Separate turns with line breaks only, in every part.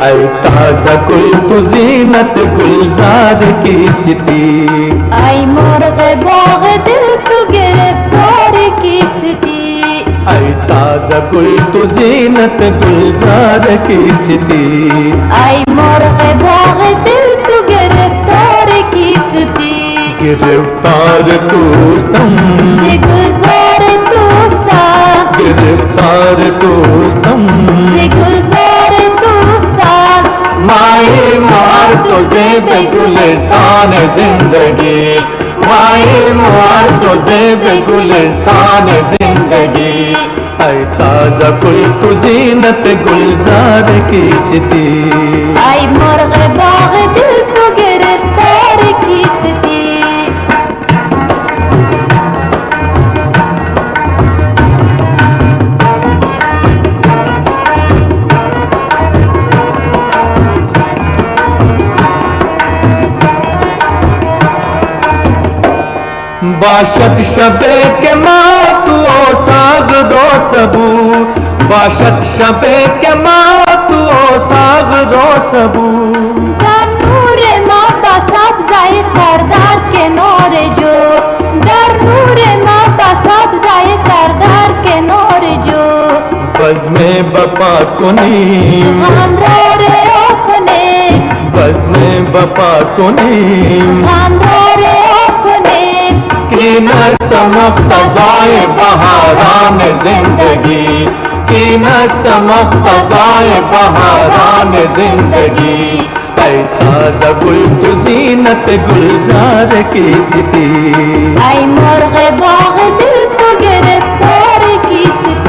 ऐ ताज़ा गुल तू ज़ीनत गुलजार की सिटी,
आई मुर्ग बाग दिल तू गिरफ्तार की सिटी,
ऐ ताज़ा गुल तू ज़ीनत गुलजार की सिटी,
आई मुर्ग बाग दिल तू गिरफ्तार की सिटी,
गिरफ्तार तू सम
गुलजार तू सा,
गिरफ्तार तू सम
गुलजार तू सा,
माए मार तुझे बेगुलिस्तान जिंदगी, माए मार तुझे बेगुलिस्तान जिंदगी, ऐ ताज़ा गुल तू ज़ीनत गुलजार की सिटी,
आई मुर्ग बाग दिल तू गिरफ्तार की सिटी।
बाशत शबे के माँ तू ओ साग दो सबू, बाशत शबे के माँ तू ओ साग दो सबू,
नूरे माता सब जाए सरदार के नौर जो, दर नूरे माता सब जाए सरदार के नौर जो,
बज में बपा कुनी
हमरे अपने,
बज में बपा कुनी
हमरे अपने,
कीनत चमक सजाए बहारान जिंदगी, कीनत चमक सजाए बहारान जिंदगी, ऐ ताज़ा गुल तू ज़ीनत गुलजार की सिटी,
आई मुर्ग बाग दिल तू गिरफ्तार की सिटी।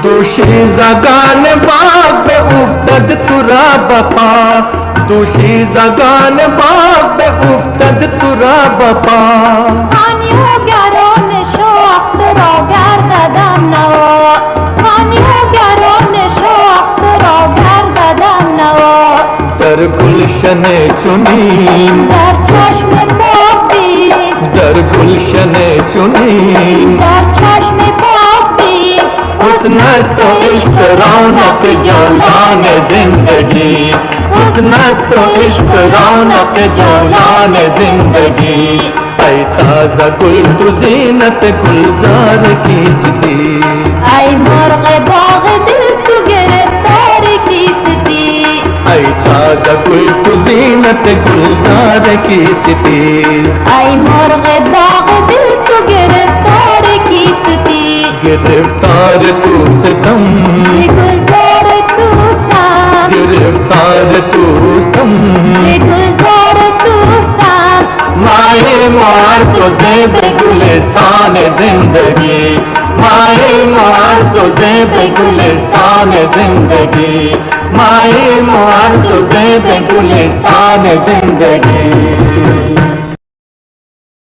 दोषी जगान बाग पे उफ्तद तुरा बपा, दोषी जगान बाग पे उफ्तद तुरा बपा,
हानियो ग्यारो निशो अख्तरो ग्यार ददम नवो, हानियो ग्यारो निशो अख्तरो ग्यार ददम नवो,
दर गुलशने चुनी
दर चश्मे पोपी,
दर गुलशने चुनी,
दर चश्मे पोपी,
हुस्न तो इश्क रौनक जौलान जिंदगी, हुस्न तो इश्क रौनक जौलान जिंदगी, ऐ ताज़ा गुल तू ज़ीनत गुलजार की सिटी,
आई मुर्ग बाग दिल तू गिरफ्तार की सिटी,
ऐ ताज़ा गुल तू ज़ीनत गुलजार की सिटी,
आई मुर्ग बाग दिल तू गिरफ्तार की सिटी,
गिरफ्तार तू सितम,
गुलजार तू सा,
गिरफ्तार तू सम,
गुलजार तू सा,
माए मार तुझे बेगुलिस्तान जिंदगी, माए मार तुझे बेगुलिस्तान जिंदगी, माए मार तुझे बेगुलिस्तान जिंदगी।